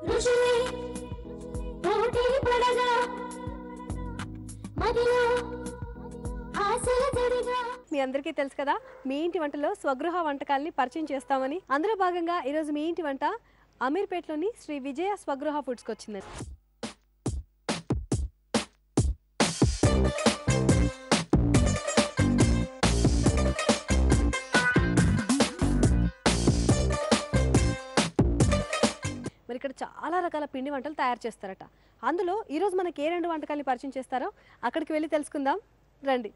రుచులే పోటీ పడగా మదిలో ఆశల జడిగా. మీ అందరికీ తెలుసు కదా, మీ ఇంటి వంటలో స్వగృహ వంటకాలని పరిచయం చేస్తామని. అందులో భాగంగా ఈరోజు మీ ఇంటి వంట అమీర్పేటలోని శ్రీ విజయ స్వగృహ ఫుడ్స్కి వచ్చింది. మరి ఇక్కడ చాలా రకాల పిండి వంటలు తయారు చేస్తారట. అందులో ఈరోజు మనకి ఏ 2 వంటకాలని పరిచయం చేస్తారో అక్కడికి వెళ్ళి తెలుసుకుందాం రండి.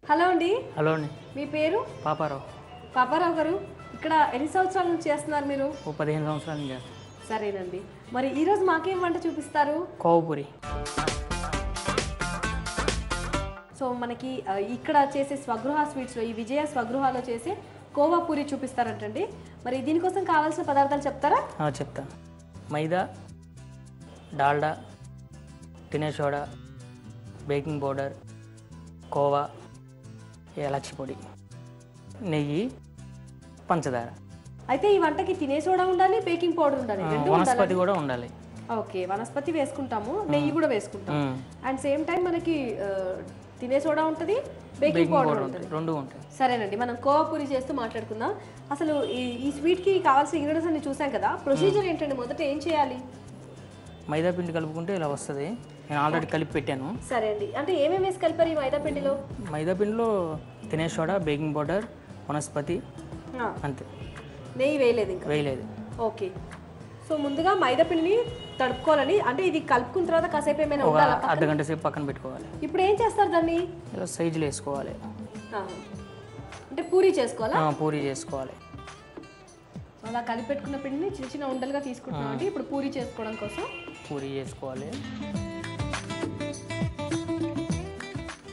హలో అండి. హలో అండి. మీ పేరు? పాపారావు. పాపారావు గారు, ఇక్కడ ఎన్ని సంవత్సరాల నుంచి చేస్తున్నారు మీరు? 15 సంవత్సరాల నుంచి చేస్తాను. సరేనండి. మరి ఈరోజు మాకేం వంట చూపిస్తారు? కోవపూరి. సో మనకి ఇక్కడ చేసే స్వగృహ స్వీట్స్లో, ఈ విజయ స్వగృహలో చేసే కోవా పూరి చూపిస్తారంటండి. మరి దీనికోసం కావాల్సిన పదార్థాలు చెప్తారా? చెప్తాను. మైదా, డాల్డా, తినే సోడా, బేకింగ్ పౌడర్, కోవా, ఏలక్షి పొడి, నెయ్యి, పంచదార. అయితే ఈ వంటకి తినే సోడా ఉండాలి, బేకింగ్ పౌడర్ ఉండాలి, వనస్పతి కూడా ఉండాలి. ఓకే, వనస్పతి వేసుకుంటాము, నెయ్యి కూడా వేసుకుంటాం. అండ్ సేమ్ టైం మనకి తినే సోడా ఉంటుంది, బేకింగ్ పౌడర్ ఉంటుంది, రెండు ఉంటాయి. సరేనండి, మనం కోవా పూరి చేస్తూ మాట్లాడుకుందాం. అసలు ఈ స్వీట్కి కావాల్సిన ఇంగ్రీడియంట్స్ అన్ని చూసాం కదా, ప్రొసీజర్ ఏంటండి? మొదట ఏం చేయాలి? మైదా పిండి కలుపుకుంటే ఇలా వస్తుంది. నేను ఆల్రెడీ కలిపి పెట్టాను. సరే అండి. అంటే ఏమేమి వేసి కలిపారు ఈ మైదా పిండిలో? మైదా పిండిలో తినే సోడా, బేకింగ్ పౌడర్, వనస్పతి, అంతే. నెయ్యి వేయలేదు ఇంకా? వేయలేదు. ఓకే. సో ముందుగా మైదా పిండిని తడుపుకోవాలని, అంటే ఇది కలుపుకున్న తర్వాత కాసేపు ఏమైనా ఉండాలా? అర్ధగంట సేపు పక్కన పెట్టుకోవాలి. ఇప్పుడు ఏం చేస్తారు దాన్ని? ఇలా సైజులు వేసుకోవాలి. అంటే పూరి చేసుకోవాలా? పూరి చేసుకోవాలి. అలా కలిపి పెట్టుకున్న పిండిని చిన్న చిన్న ఉండలుగా తీసుకుంటున్నాం అండి ఇప్పుడు పూరి చేసుకోవడం కోసం. పూరి చేసుకోవాలి.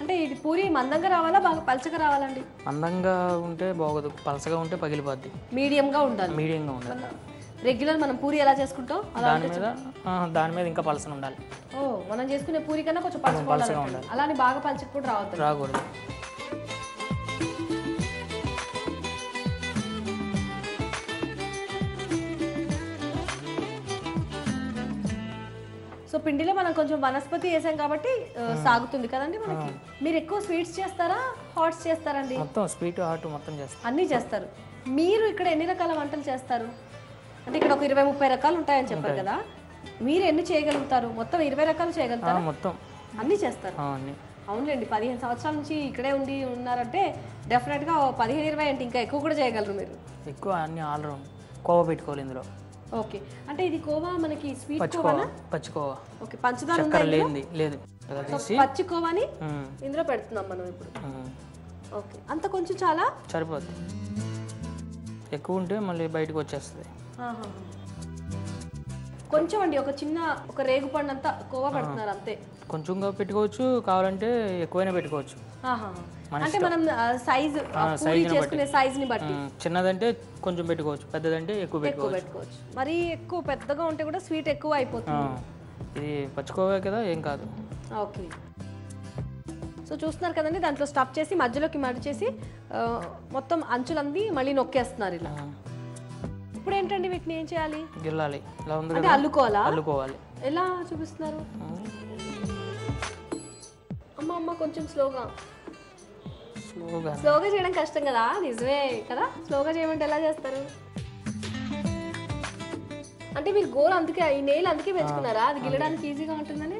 అంటే ఇది పూరి మందంగా రావాలా, బాగా పలచగా రావాలండి? మందంగా ఉంటే బాగోదు, పలసగా ఉంటే పగిలిపోద్ది. మీడియంగా ఉండాలి. మీడియంగా ఉండాలి. రెగ్యులర్ మనం పూరి ఎలా చేసుకుంటాం దాని మీద ఇంకా పలసన ఉండాలి. మనం చేసుకునే పూరి కన్నా కొంచెం పలచగా ఉండాలి. అలానే బాగా పలచగా కూడా రాకూడదు. సో పిండిలో మనం కొంచెం వనస్పతి వేసాం కాబట్టి సాగుతుంది కదండి మనకి. మీరు ఎక్కువ స్వీట్స్ చేస్తారా, హాట్స్ చేస్తారండి? మొత్తం స్వీట్ హాట్ మొత్తం చేస్తారు. అన్నీ చేస్తారు. మీరు ఇక్కడ ఎన్ని రకాల వంటలు చేస్తారు? అంటే ఇక్కడ ఒక 20-30 రకాలు ఉంటాయని చెప్పారు కదా, మీరు ఎన్ని చేయగలుగుతారు? మొత్తం 20 రకాలు చేయగలుగుతారు? మొత్తం అన్నీ చేస్తారు. అవునులేండి, 15 సంవత్సరాల నుంచి ఇక్కడే ఉంటున్నారంటే డెఫినెట్గా 15-20 అంటే ఇంకా ఎక్కువ కూడా చేయగలరు మీరు. ఎక్కువ అన్ని ఆల్రౌండ్. కోవా పెట్టుకోవాలి ఇందులో. ఓకే, అంటే ఇది కోవా మనకి స్వీట్ కోవానా? పచ్చి కోవా. ఓకే, పంచదార ఉందా? లేదు. పచ్చి కోవాని ఇందులో పెడుతున్నాం మనం ఇప్పుడు. ఓకే, అంత కొంచెం చాలా సరిపోద్ది. ఎక్కువ ఉంటే మళ్ళీ బయటకు వచ్చేస్తుంది. కొంచెం అండి, ఒక రేగు పండు అంతా కోవా పెడుతున్నారు అంతే. కొంచెంగా పెట్టుకోవచ్చు, కావాలంటే ఎక్కువైనా పెట్టుకోవచ్చు. అంటే మనం సైజ్ చేసుకునే సైజ్ ని బట్టి. చిన్నదంటే కొంచెం పెట్టుకోవచ్చు, పెద్దదంటే ఎక్కువ పెట్టుకోవచ్చు. మరి ఎక్కువ పెద్దగా ఉంటే కూడా స్వీట్ ఎక్కువ అయిపోతుంది. ఇది పచ్చుకోవే కదా, ఏం కాదు. ఓకే, సో చూస్తున్నారు కదండి, దాంట్లో స్టఫ్ చేసి మధ్యలోకి మడిచేసి మొత్తం అంచులంది మళ్ళీ నొక్కేస్తున్నారు ఇలా. ఇప్పుడు ఏంటండి వీటిని ఏం చేయాలి? గిల్లాలి. ఇలా ఉంది అంటే అల్లుకోవాలి. ఎలా చూపిస్తున్నారు? అమ్మ కొంచెం స్లోగా చేయడం కష్టం కదా. నిజమే కదా, స్లోగా చేయమంటే ఎలా చేస్తారు? అంటే మీరు గోల్ అందుకే ఈ నెయిల్ అందుకే పెంచుకున్నారా, అది గిల్లడానికి ఈజీగా ఉంటుందని?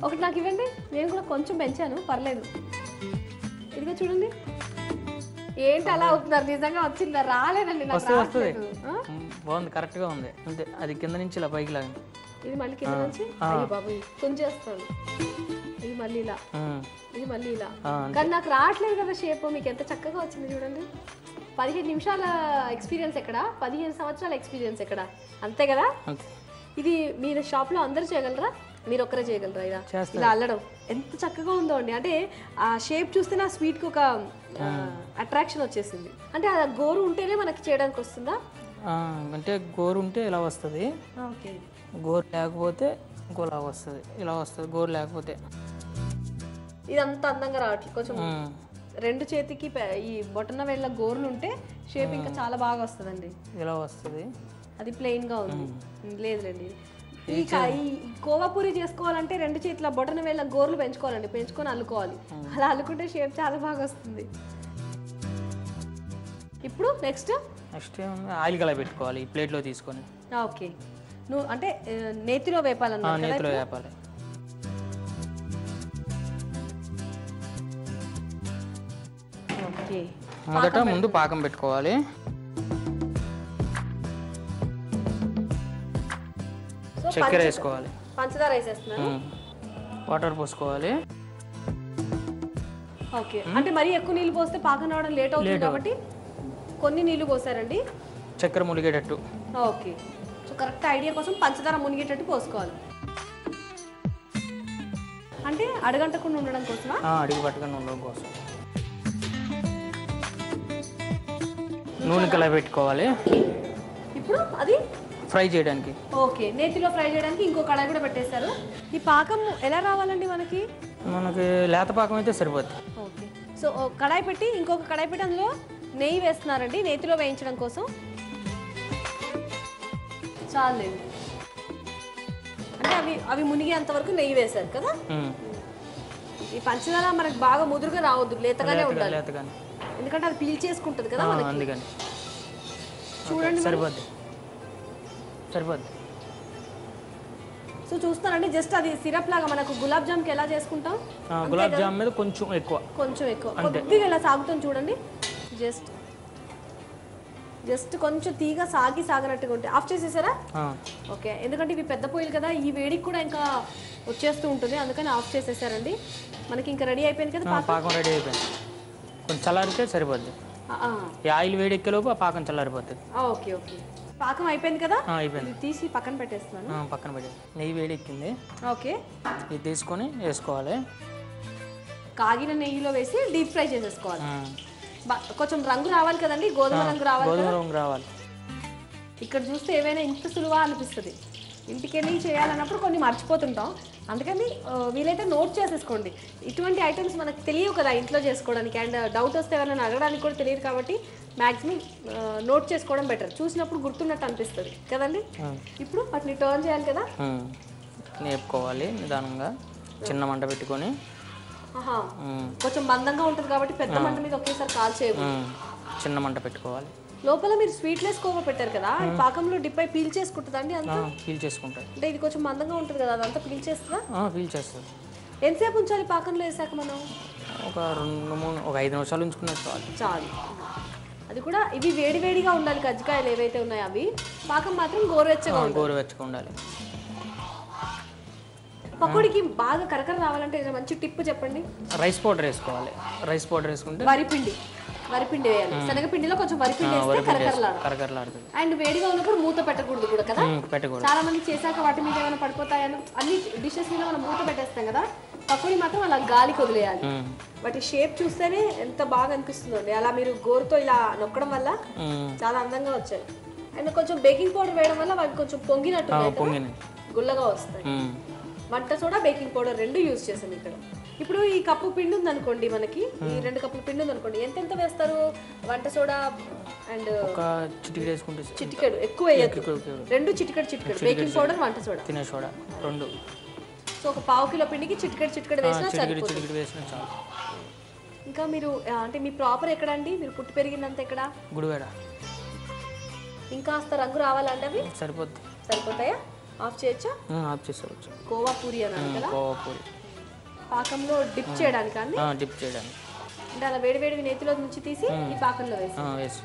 ఒకటి నాకు ఇవ్వండి, నేను కూడా కొంచెం పెంచాను, పర్లేదు. ఇదిగో చూడండి. ఏంటి అలా అవుతున్నారు? నిజంగా వచ్చిందా? రాలేదండి. బాగుంది, కరెక్ట్ గా ఉంది. అంతే, అది కింద నుంచి ఇలా పైకి లాగండి. ఇది మళ్ళీ కింద నుంచి బాబు తుంచేస్తాను. ఇది మళ్ళీ ఇలా, ఇది మళ్ళీ ఇలా. కానీ నాకు రావట్లేదు కదా షేప్. మీకు ఎంత చక్కగా వచ్చింది చూడండి. 15 నిమిషాల ఎక్స్పీరియన్స్ ఎక్కడ, 15 సంవత్సరాల ఎక్స్పీరియన్స్ ఎక్కడ, అంతే కదా. ఇది మీరు షాప్ లో అందరూ చేయగలరా? మీరు ఒక్కరే చేయగలరా ఇలా అల్లడం? ఎంత చక్కగా ఉందో అండి. అంటే ఆ షేప్ చూస్తే నా స్వీట్కి ఒక అట్రాక్షన్ వచ్చేసింది. అంటే ఆ గోరు ఉంటేనే మనకి చేయడానికి వస్తుందా? అంటే గోరు ఉంటే ఇలా వస్తుంది, గోరు లేకపోతే ఇంకోలా వస్తుంది, ఇలా వస్తుంది గోరు లేకపోతే. ఇదంతా అందంగా రావట్లేదు. కొంచెం రెండు చేతికి ఈ బొటన వేళ్ళ గోర్లు ఉంటే షేప్ ఇంకా చాలా బాగా వస్తుందండి. ఇలా వస్తుంది, అది ప్లెయిన్గా ఉంది. లేదులేండి, ఈ కోవాపూరి చేసుకోవాలంటే రెండు చేతుల బొటన వేళ్ళ గోర్లు పెంచుకోవాలండి, పెంచుకొని అల్లుకోవాలి. అలా అల్లుకుంటే షేప్ చాలా బాగా వస్తుంది. ఇప్పుడు నెక్స్ట్ ఆయిల్ కలా పెట్టుకోవాలి ఈ ప్లేట్లో తీసుకొని. ఓకే, నువ్వు అంటే నేతిలో వేపాలన్నా? నేతిలో వేపాలి. ఓకే, మొదట ముందు పాకం పెట్టుకోవాలి. చక్కెర వేసుకోవాలి, పంచదార వేసేస్తున్నాను, వాటర్ పోసుకోవాలి. ఓకే, అంటే మరీ ఎక్కువ నీళ్ళు పోస్తే పాకం రావడం లేట్ అవుతుంది కాబట్టి కొన్ని నీళ్ళు పోసారండి. చక్కెర మునిగేటట్టు. ఓకే, సో కరెక్ట్ ఐడియా కోసం పంచదార మునిగేటట్టు పోసుకోవాలి. అంటే అడగంటకుండా ఉండడం కోసమా? అడిగి పట్టుకొని ఉండడం కోసం. నూనె కలా పెట్టుకోవాలి. ఇప్పుడు అది ఫ్రై చేయడానికి. ఓకే, నేతిలో ఫ్రై చేయడానికి ఇంకో కడాయి కూడా పెట్టేస్తారు. ఈ పాకం ఎలా రావాలండి మనకి? లేత పాకం అయితే సరిపోద్ది. ఓకే, సో కడాయి పెట్టి ఇంకొక కడాయి పెట్టి అందులో నెయ్యి వేస్తున్నారండి నేతిలో వేయించడం కోసం. చాలండి, అంటే అవి మునిగేంత వరకు నెయ్యి వేశారు కదా. ఈ పంచదార మనకి బాగా ముదురుగా రావద్దు, లేతగానే ఉండాలి, ఎందుకంటే అది పీల్ చేసుకుంటుంది కదా మనకి. అందుకని చూడండి, సరిపోద్ది సరిపోద్ది. సో చూస్తానండి, జస్ట్ అది సిరప్ లాగా మనకు గులాబ్ జామ్కి ఎలా చేసుకుంటాం, గులాబ్ జామ్ మీద కొంచెం ఎక్కువ కొద్దిగా ఇలా సాగుతాం చూడండి. జస్ట్ కొంచెం తీగ సాగనట్టుగా ఉంటే ఆఫ్ చేసేసారా? ఓకే, ఎందుకంటే ఇవి పెద్ద పొయ్యిలు కదా, ఈ వేడికి కూడా ఇంకా వచ్చేస్తూ ఉంటుంది, అందుకని ఆఫ్ చేసేసారండి. మనకి ఇంకా రెడీ అయిపోయింది కదా పాకం. రెడీ అయిపోయింది, కొంచెం చల్లారితే సరిపోద్ది. ఈ ఆయిల్ వేడి ఎక్కేలోపు ఆ పాకం చల్లారిపోతుంది. ఓకే ఓకే, పాకం అయిపోయింది కదా, అయిపోయింది. తీసి పక్కన పెట్టేస్తున్నాను. పక్కన పెట్టే నెయ్యి వేడి ఎక్కింది. ఓకే, ఇది తీసుకొని వేసుకోవాలి. కాగిన నెయ్యిలో వేసి డీప్ ఫ్రై చేసేసుకోవాలి. కొంచెం రంగు రావాలి కదండి, గోధుమ రంగు రావాలి. ఇక్కడ చూస్తే ఏవైనా ఇంత సులువా అనిపిస్తుంది. ఇంటికి వెళ్ళి చేయాలన్నప్పుడు కొన్ని మర్చిపోతుంటాం, అందుకని వీలైతే నోట్ చేసేసుకోండి. ఇటువంటి ఐటమ్స్ మనకు తెలియవు కదా ఇంట్లో చేసుకోవడానికి, అండ్ డౌట్ వస్తే ఎవరైనా అడగడానికి కూడా తెలియదు కాబట్టి మ్యాక్సిమం నోట్ చేసుకోవడం బెటర్. చూసినప్పుడు గుర్తున్నట్టు అనిపిస్తుంది కదండి. ఇప్పుడు వాటిని టర్న్ చేయాలి కదా, నేర్పుకోవాలి నిదానంగా, చిన్న మంట పెట్టుకొని. కొంచెం మందంగా ఉంటుంది కాబట్టి పెద్ద మంట మీద ఒకేసారి కాల్ చేయకూడదు, చిన్న మంట పెట్టుకోవాలి. లోపల మీరు స్వీట్లెస్ కోవా పెట్టారు కదా, ఈ పాకంలో డిప్ అయి పీల్ చేసుకుంటుందండి అంతా? పీల్ చేసుకుంటుంది. అంటే ఇది కొంచెం మందంగా ఉంటుంది కదా, అదంతా పీల్ చేస్తుందా? పీల్ చేస్తుంది. ఎంతసేపు ఉంచాలి పాకంలో వేసాక మనం? ఒక 5 నిమిషాలు ఉంచుకున్నా చాలు. అది కూడా ఇవి వేడివేడిగా ఉండాలి, కజ్జికాయలు ఏవైతే ఉన్నాయో అవి. పాకం మాత్రం గోరువెచ్చగా ఉండాలి. పకోడీకి బాగా కరకర రావాలంటే మంచి టిప్ చెప్పండి. రైస్ పౌడర్ వేసుకోవాలి. రైస్ పౌడర్ వేసుకుంటే వరిపిండి వేయాలి. శనగపిండిలో కొంచెం వరిపిండి వేస్తే కరకరలాడుతుంది. అండ్ వేడిగా ఉన్నప్పుడు మూత పెట్టకూడదు కూడా కదా, చాలా మంది చేశాక వాటి మీద ఏమైనా పడిపోతాయని అన్ని డిషెస్ మీద మనం మూత పెట్టేస్తాం కదా. పకోడీ మాత్రం అలా గాలికి వదిలేయాలి. వాటి షేప్ చూస్తేనే ఎంత బాగా అనిపిస్తుందండి. అలా మీరు గోరుతో ఇలా నొక్కడం వల్ల చాలా అందంగా వచ్చాయి. అండ్ కొంచెం బేకింగ్ పౌడర్ వేయడం వల్ల వాటి కొంచెం పొంగినట్టు గుల్లగా వస్తాయి. వంట సోడా, బేకింగ్ పౌడర్ 2 యూజ్ చేసాం ఇక్కడ. ఇప్పుడు ఈ కప్పు పిండి ఉందనుకోండి, మనకి ఈ 2 కప్పుల పిండి ఉందనుకోండి, ఎంత వేస్తారు? వంట సోడా అండ్ చిటికెడు, ఎక్కువ వేయద్దు, 2 చిటికెడు బేకింగ్ పౌడర్, వంట సోడా, తినే సోడా 2. సో ఒక 1/2 కిలో పిండికి చిటికెడు వేసినా సరిపోతుంది. ఇంకా మీరు అంటే మీ ప్రాపర్ ఎక్కడ అండి? మీరు పుట్టి పెరిగిందంత ఎక్కడ? గుడివాడ. ఇంకా రంగు రావాలంటే అవి సరిపోతాయా? ఆఫ్ చేయొచ్చా? ఆఫ్ చేసేవచ్చు. కోవా పూరి అన్నారు కదా, కోవా పూరి పాకంలో డిప్ చేయడానికి అండి. డిప్ చేయడానికి అంటే అలా వేడివేడివి నేతిలో నుంచి తీసి ఈ పాకంలో వేసి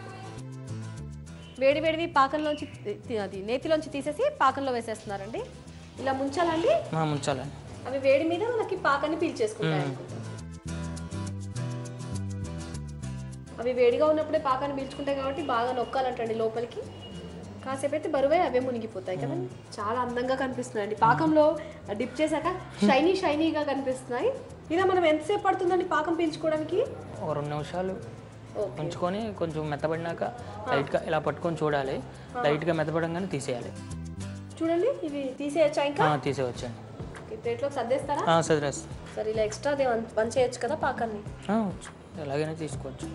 వేడివేడివి పాకంలోంచి అది నేతిలోంచి తీసేసి పాకంలో వేసేస్తున్నారండి. ఇలా ముంచాలండి. అవి వేడి మీద మనకి పాకాన్ని పీల్చేసుకుంటాయి. అవి వేడిగా ఉన్నప్పుడే పాకాన్ని పీల్చుకుంటాయి కాబట్టి బాగా నొక్కాలంటండి లోపలికి. కాసేపు అయితే బరువే అవే మునిగిపోతాయి కదా. చాలా అందంగా కనిపిస్తున్నాయండి. పాకంలో డిప్ చేశాక షైనీగా కనిపిస్తున్నాయి. ఇలా మనం ఎంతసేపు పడుతుందండి పాకం పీల్చుకోవడానికి? ఒక 2 నిమిషాలు ఉంచుకొని కొంచెం మెత్తబడినాక లైట్గా ఇలా పట్టుకొని చూడాలి. లైట్గా మెత్తబడంగానే తీసేయాలి. చూడండి ఇవి తీసేయచ్చా ఇంకా? తీసేవచ్చండి. ప్లేట్లోకి సర్దేస్తారా? సర్దేస్తా. సరే ఇలా ఎక్స్ట్రా వన్ చేయొచ్చు కదా పాకాన్ని? ఎలాగైనా తీసుకోవచ్చు.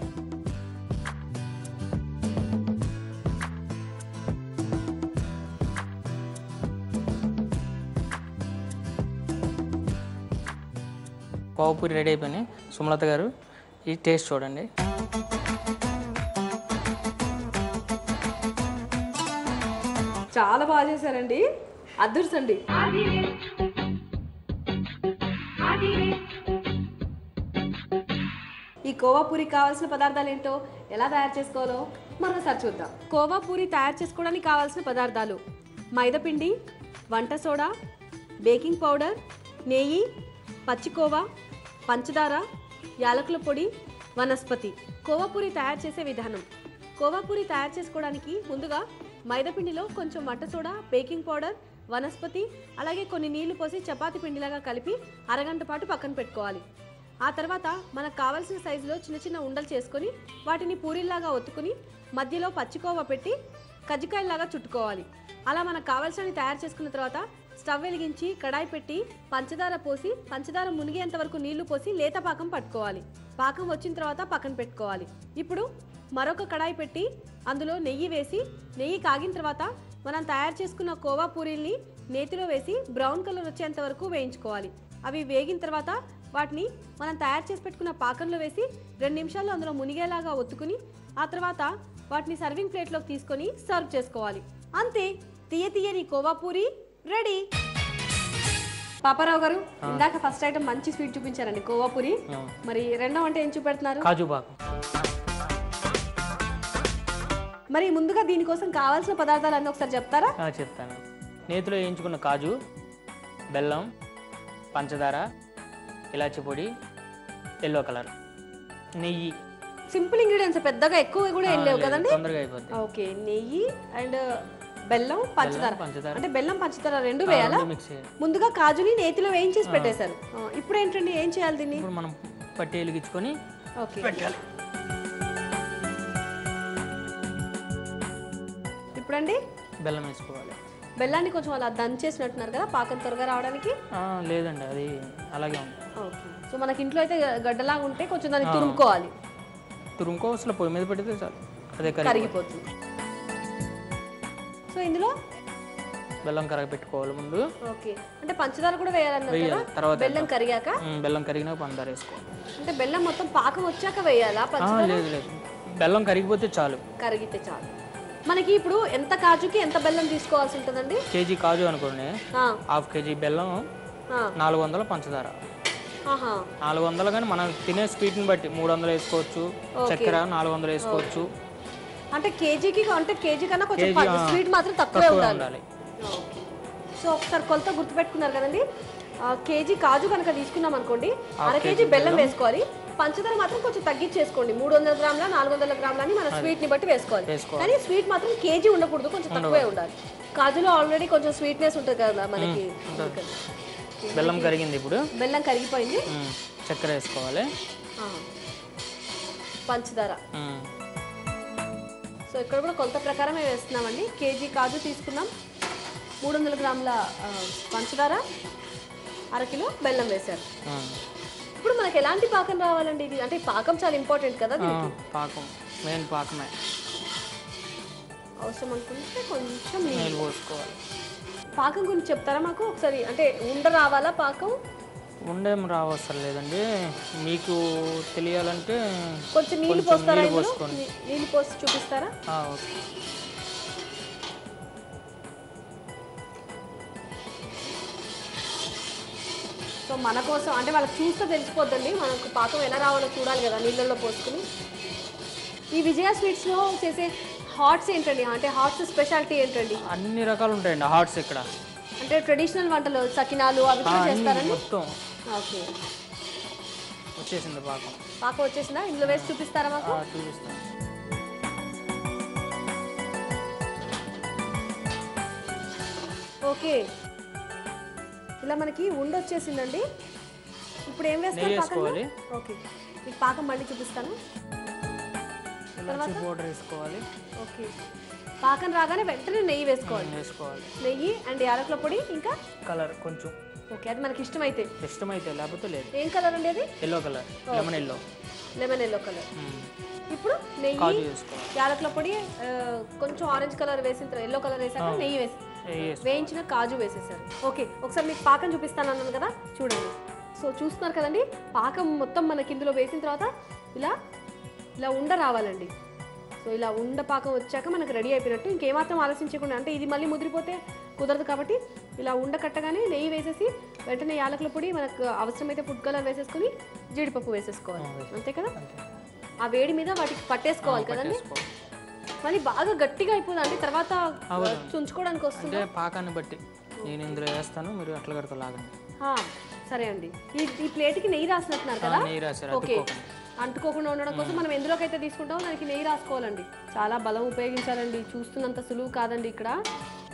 కోవపూరి రెడీ అయిపోయినాయి. సుమలత గారు ఈ టేస్ట్ చూడండి. చాలా బాగా చేశారండి, అదృష్టండి. ఈ కోవాపూరికి కావాల్సిన పదార్థాలు ఏంటో ఎలా తయారు చేసుకోవాలో మరోసారి చూద్దాం. కోవాపూరి తయారు చేసుకోవడానికి కావాల్సిన పదార్థాలు: మైదాపిండి, వంట సోడా, బేకింగ్ పౌడర్, నెయ్యి, పచ్చికోవా, పంచదార, యాలకుల పొడి, వనస్పతి. కోవాపూరి తయారు చేసే విధానం: కోవాపూరి తయారు చేసుకోవడానికి ముందుగా మైదాపిండిలో కొంచెం వంట సోడా, బేకింగ్ పౌడర్, వనస్పతి అలాగే కొన్ని నీళ్లు పోసి చపాతీ పిండిలాగా కలిపి అరగంట పాటు పక్కన పెట్టుకోవాలి. ఆ తర్వాత మనకు కావాల్సిన సైజులో చిన్న చిన్న ఉండలు చేసుకొని వాటిని పూరీల్లాగా ఒత్తుకుని మధ్యలో పచ్చికోవా పెట్టి కజ్జికాయలాగా చుట్టుకోవాలి. అలా మనకు కావాల్సినవి తయారు చేసుకున్న తర్వాత స్టవ్ వెలిగించి కడాయి పెట్టి పంచదార పోసి పంచదార మునిగేంత వరకు నీళ్లు పోసి లేత పాకం పట్టుకోవాలి. పాకం వచ్చిన తర్వాత పక్కన పెట్టుకోవాలి. ఇప్పుడు మరొక కడాయి పెట్టి అందులో నెయ్యి వేసి నెయ్యి కాగిన తర్వాత మనం తయారు చేసుకున్న కోవా పూరీల్ని నేతిలో వేసి బ్రౌన్ కలర్ వచ్చేంత వరకు వేయించుకోవాలి. అవి వేగిన తర్వాత వాటిని మనం తయారు చేసి పెట్టుకున్న పాకంలో వేసి 2 నిమిషాల్లో అందులో మునిగేలాగా ఒత్తుకుని ఆ తర్వాత వాటిని సర్వింగ్ ప్లేట్లోకి తీసుకొని సర్వ్ చేసుకోవాలి. అంతే, తీయని కోవా పూరి రెడీ. పాపారావు గారు, ఇందాక ఫస్ట్ ఐటమ్ మంచి స్వీట్ చూపించారండి, కోవా పూరి. మరి రెండో అంటే ఏం చూపెడుతున్నారు? కాజు పాకం. మరి ముందుగా దీనికోసం కావాల్సిన పదార్థాలు అన్నీ ఒకసారి చెప్తారా? చెప్తాను. నేతిలో వేయించుకున్న కాజు, బెల్లం, పంచదార, ఇలాచి పొడి, ఎల్లో కలర్, నెయ్యి. సింపుల్ ఇంగ్రీడియంట్స్, పెద్దగా ఎక్కువ కూడా ఏం లేవు కదండి, తొందరగా అయిపోతుంది. ఓకే, నెయ్యి అండ్ బెల్లం, పంచదార. అంటే బెల్లం పంచదార రెండు వేయాలా? ముందుగా కాజుని నేతిలో వేయించేసి పెట్టేశారు. ఇప్పుడు ఏంటండి, ఏం చేయాలి దీన్ని? ఇప్పుడు మనం పట్టి వెలిగించుకొని పెట్టాలి. ఇప్పుడండి బెల్లం వేసుకోవాలి. బెల్లాన్ని కొంచెం అలా దంచేసినట్టున్నారు కదా పాకం త్వరగా రావడానికి? లేదండి, అది అలాగే ఉంది. ఓకే, సో మనకి ఇంట్లో అయితే గడ్డలాగా ఉంటే కొంచెం దాన్ని తురుముకోవాలి. అసలు పొయ్యి మీద పెడితే చాలు, అదే కరిగిపోతుంది. సో ఇందులో బెల్లం కరగబెట్టుకోవాలి ముందు. ఓకే, అంటే పంచదార కూడా వేయాలన్నారు కదా? తర్వాత బెల్లం కరిగాక? బెల్లం కరిగినాక పంచదార వేసుకోవాలి. అంటే బెల్లం మొత్తం పాకం వచ్చాక వేయాలా పంచదార? లేదు, బెల్లం కరిగిపోతే చాలు. కరిగితే చాలు. మనకి ఇప్పుడు ఎంత కాజుకి ఎంత బెల్లం తీసుకోవాల్సి ఉంటుందండి? కేజీ కాజు అనుకోండి, హాఫ్ కేజీ బెల్లం, 400 పంచదార. 400, కానీ మనం తినే స్వీట్ని బట్టి 300 వేసుకోవచ్చు, చక్కెర 400 వేసుకోవచ్చు. అంటే కేజీకి, అంటే కేజీ కన్నా కొంచెం స్వీట్ మాత్రం తక్కువే ఉండాలి. సో ఒకసారి కొలత గుర్తుపెట్టుకున్నారు కదండి. కేజీ కాజు కనుక తీసుకున్నాం అనుకోండి, అర కేజీ బెల్లం వేసుకోవాలి. పంచదార మాత్రం కొంచెం తగ్గించేసుకోండి, 300 గ్రాముల 400 గ్రాముల అని మన స్వీట్ని బట్టి వేసుకోవాలి. కానీ స్వీట్ మాత్రం కేజీ ఉండకూడదు, కొంచెం తక్కువే ఉండాలి. కాజులో ఆల్రెడీ కొంచెం స్వీట్నెస్ ఉంటుంది కదా మనకి. బెల్లం కరిగింది, ఇప్పుడు బెల్లం కరిగిపోయింది. చక్కెర వేసుకోవాలి, పంచదార. సో ఇక్కడ కూడా కొలత ప్రకారమే వేస్తున్నామండి. కేజీ కాజు తీసుకున్నాం, 300 గ్రాముల పంచదార, అర కిలో బెల్లం వేశారు. ఇప్పుడు మనకి ఎలాంటి పాకం రావాలండి? ఇది అంటే పాకం చాలా ఇంపార్టెంట్ కదా దీనికి. పాకం మెయిన్, పాకమే అవసరం అనుకుంటే కొంచెం నీళ్ళు పోసుకోవాలి. పాకం గురించి చెప్తారా మాకు ఒకసారి? అంటే ఉండ రావాలా పాకం? ఉండేం రావసరం లేదండి, మీకు తెలియాలంటే కొంచెం నీళ్ళు పోస్తారా? నీళ్ళు పోసి చూపిస్తారా? ఓకే. సో మన కోసం అంటే వాళ్ళకి చూస్తే తెలిసిపోద్దండి, మనకు పాకం ఎలా రావాలో చూడాలి కదా నీళ్ళల్లో పోసుకుని. ఈ విజయ స్వీట్స్లో చేసే హాట్స్ ఏంటండి? అంటే హాట్స్ స్పెషాలిటీ ఏంటండి? అన్ని రకాలు ఉంటాయండి హాట్స్ ఇక్కడ. అంటే ట్రెడిషనల్ వంటలు, సకినాలు అవి కూడా చేస్తారండి మొత్తం. ఓకే, వచ్చేసింది పాకం. పాకం వచ్చేసిందా? ఇందులో వేసి చూపిస్తారా మాకు? చూపిస్తాను. ఓకే, ఇలా మనకి ఉండ వచ్చేసిందండి. ఇప్పుడు ఏం వేస్తారు పాకంలో? ఓకే, మీకు పాకం మళ్ళీ చూపిస్తాను. పౌడర్ వేసుకోవాలి. ఓకే, పాకం రాగానే వెంటనే నెయ్యి వేసుకోవాలి. నెయ్యి అండ్ యాలకుల పొడి, ఇంకా కలర్ కొంచెం. ఓకే, అది మనకి ఇష్టమైతే లేకపోతే లేదు. ఏం కలర్ అండి అది? Yellow colour, lemon yellow colour. ఇప్పుడు నెయ్యి, యాలకుల పొడి, కొంచెం ఆరెంజ్ కలర్ వేసిన తర్వాత ఎల్లో కలర్ వేసాక నెయ్యి వేయించిన కాజు వేసేసారు. ఓకే, ఒకసారి మీకు పాకం చూపిస్తాను అన్నాను కదా, చూడండి. సో చూస్తున్నారు కదండి, పాకం మొత్తం మనకి ఇందులో వేసిన తర్వాత ఇలా ఇలా ఉండ రావాలండి. సో ఇలా ఉండ పాకం వచ్చాక మనకు రెడీ అయిపోయినట్టు. ఇంకేమాత్రం ఆలోచించకుండా, అంటే ఇది మళ్ళీ ముదిరిపోతే కుదరదు కాబట్టి ఇలా ఉండ కట్టగానే నెయ్యి వేసేసి వెంటనే యాలకుల పొడి, మనకు అవసరమైతే ఫుడ్ కలర్ వేసేసుకొని జీడిపప్పు వేసేసుకోవాలి. అంతే కదా, ఆ వేడి మీద వాటికి పట్టేసుకోవాలి కదండి. మళ్ళీ బాగా గట్టిగా అయిపోతుంది అండి, తర్వాత చుంచుకోవడానికి వస్తుంది. పాకాన్ని బట్టి నేను ఇందులో వేస్తాను, మీరు అట్లా కడుతూ లాగండి. సరే అండి, ఈ ప్లేట్కి నెయ్యి రాసినట్టున్నారు కదా. ఓకే, అంటుకోకుండా ఉండడం కోసం మనం ఎందులోకైతే తీసుకుంటామో దానికి నెయ్యి రాసుకోవాలండి. చాలా బలం ఉపయోగించాలండి, చూస్తున్నంత సులువు కాదండి. ఇక్కడ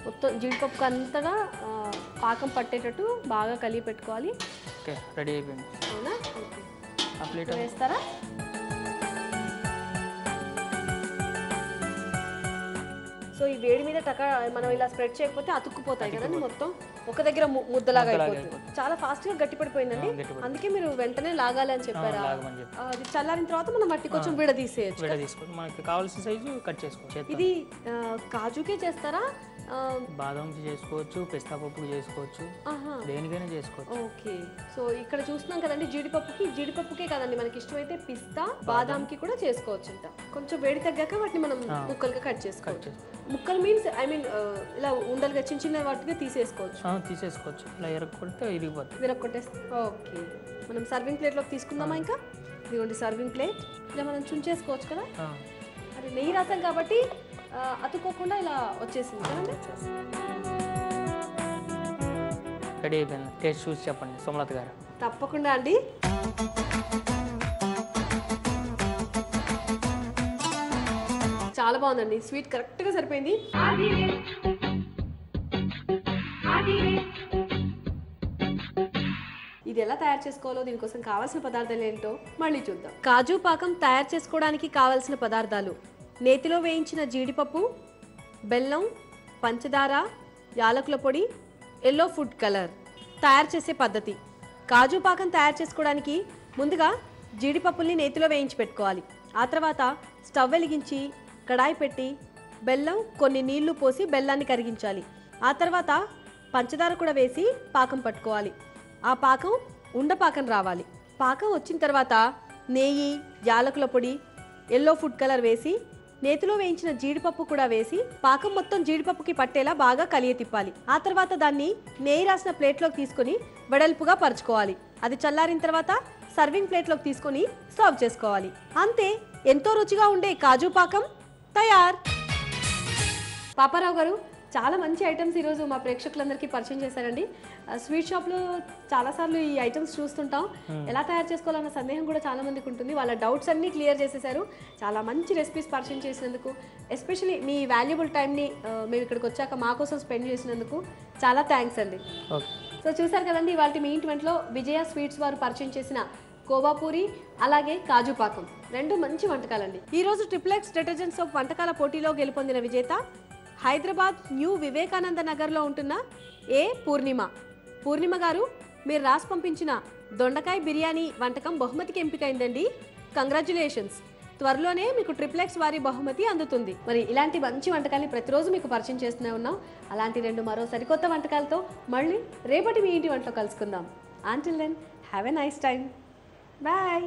మొత్తం జీడిపప్పు అంతగా పాకం పట్టేటట్టు బాగా కలిపి పెట్టుకోవాలి. ఓకే, రెడీ అయిపోయింది. అవునా? ఆ ప్లేట్ వేస్తారా? సో ఈ వేడి మీద మనం ఇలా స్ప్రెడ్ చేయకపోతే అతుక్కుపోతాయి కదండి, మొత్తం ఒక దగ్గర ముద్దలాగా అయిపోతుంది. చాలా ఫాస్ట్ గా గట్టి పడిపోయిందండి, అందుకే మీరు వెంటనే లాగాలి అని చెప్పారా? అది చల్లారిన తర్వాత మనం మట్టి కొంచెం విడదీసేయచ్చు. మనకి కావాల్సిన సైజు కట్ చేసుకోవచ్చు. ఇది కాజుకే చేస్తారా? బాదంకి చేసుకోవచ్చు, పిస్తా పప్పుకి చేసుకోవచ్చు, దేనికైనా చేసుకోవచ్చు. ఓకే, సో ఇక్కడ చూస్తున్నాం కదండి, జీడిపప్పుకే కదండి మనకి ఇష్టమైతే పిస్తా బాదాంకి కూడా చేసుకోవచ్చు. కొంచెం వేడి తగ్గాక వాటిని మనం ముక్కలుగా కట్ చేసుకోవచ్చు. ముక్కలు మీన్స్ ఇలా ఉండలుగా చిన్న చిన్న వాటిగా తీసేసుకోవచ్చు. ఇలా విరక్కొట్టేస్తే ఓకే, మనం సర్వింగ్ ప్లేట్లోకి తీసుకుందామా? ఇంకా ఇదిగోండి సర్వింగ్ ప్లేట్, ఇలా మనం చుంచేసుకోవచ్చు కదా. అది నెయ్యి రాసాం కాబట్టి అతుక్కోకుండా ఇలా వచ్చేసింది కదండి. రెడీ అయిపోయింది. టేస్ట్ చూసి చెప్పండి సోమలత గారు. తప్పకుండా అండి. చాలా బాగుందండి, స్వీట్ కరెక్ట్గా సరిపోయింది. ఇది ఎలా తయారు చేసుకోవాలో, దీనికోసం కావాల్సిన పదార్థాలు ఏంటో మళ్ళీ చూద్దాం. కాజు పాకం తయారు చేసుకోవడానికి కావాల్సిన పదార్థాలు: నేతిలో వేయించిన జీడిపప్పు, బెల్లం, పంచదార, యాలకుల పొడి, ఎల్లో ఫుడ్ కలర్. తయారు చేసే పద్ధతి: కాజు పాకం తయారు చేసుకోవడానికి ముందుగా జీడిపప్పుల్ని నేతిలో వేయించి పెట్టుకోవాలి. ఆ తర్వాత స్టవ్ వెలిగించి కడాయి పెట్టి బెల్లం, కొన్ని నీళ్లు పోసి బెల్లాన్ని కరిగించాలి. ఆ తర్వాత పంచదార కూడా వేసి పాకం పట్టుకోవాలి. ఆ పాకం ఉండపాకం రావాలి. పాకం వచ్చిన తర్వాత నెయ్యి, యాలకుల పొడి, ఎల్లో ఫుడ్ కలర్ వేసి నేతిలో వేయించిన జీడిపప్పు కూడా వేసి పాకం మొత్తం జీడిపప్పుకి పట్టేలా బాగా కలియ తిప్పాలి. ఆ తర్వాత దాన్ని నెయ్యి రాసిన ప్లేట్లోకి తీసుకొని వెడల్పుగా పరుచుకోవాలి. అది చల్లారిన తర్వాత సర్వింగ్ ప్లేట్లోకి తీసుకొని సర్వ్ చేసుకోవాలి. అంతే, ఎంతో రుచిగా ఉండే కాజు పాకం తయార్. పాపారావు గారు, చాలా మంచి ఐటమ్స్ ఈరోజు మా ప్రేక్షకులందరికీ పరిచయం చేశారండి. స్వీట్ షాప్లో చాలాసార్లు ఈ ఐటమ్స్ చూస్తుంటాం, ఎలా తయారు చేసుకోవాలన్న సందేహం కూడా చాలా మందికి ఉంటుంది. వాళ్ళ డౌట్స్ అన్నీ క్లియర్ చేసేసారు. చాలా మంచి రెసిపీస్ పరిచయం చేసినందుకు, ఎస్పెషలీ మీ వాల్యుబుల్ టైంని మేము ఇక్కడికి వచ్చాక మా కోసం స్పెండ్ చేసినందుకు చాలా థ్యాంక్స్ అండి. సో చూసారు కదండి, ఇవాళ మీ ఇంటి వంటలో విజయ స్వీట్స్ వారు పరిచయం చేసిన కోవాపూరి అలాగే కాజు పాకం రెండు మంచి వంటకాలండి. ఈరోజు ట్రిప్లెక్స్ డిటర్జెంట్ సోప్ వంటకాల పోటీలో గెలుపొందిన విజేత హైదరాబాద్ న్యూ వివేకానంద నగర్లో ఉంటున్న ఏ పూర్ణిమ గారు, మీరు రాసి పంపించిన దొండకాయ బిర్యానీ వంటకం బహుమతికి ఎంపికైందండి. కంగ్రాచ్యులేషన్స్. త్వరలోనే మీకు ట్రిప్లెక్స్ వారి బహుమతి అందుతుంది. మరి ఇలాంటి మంచి వంటకాన్ని ప్రతిరోజు మీకు పరిచయం చేస్తూనే ఉన్నాం. అలాంటి మరో సరికొత్త వంటకాలతో మళ్ళీ రేపటి మీ ఇంటి వంటలో కలుసుకుందాం. Until then, have a nice time. Bye.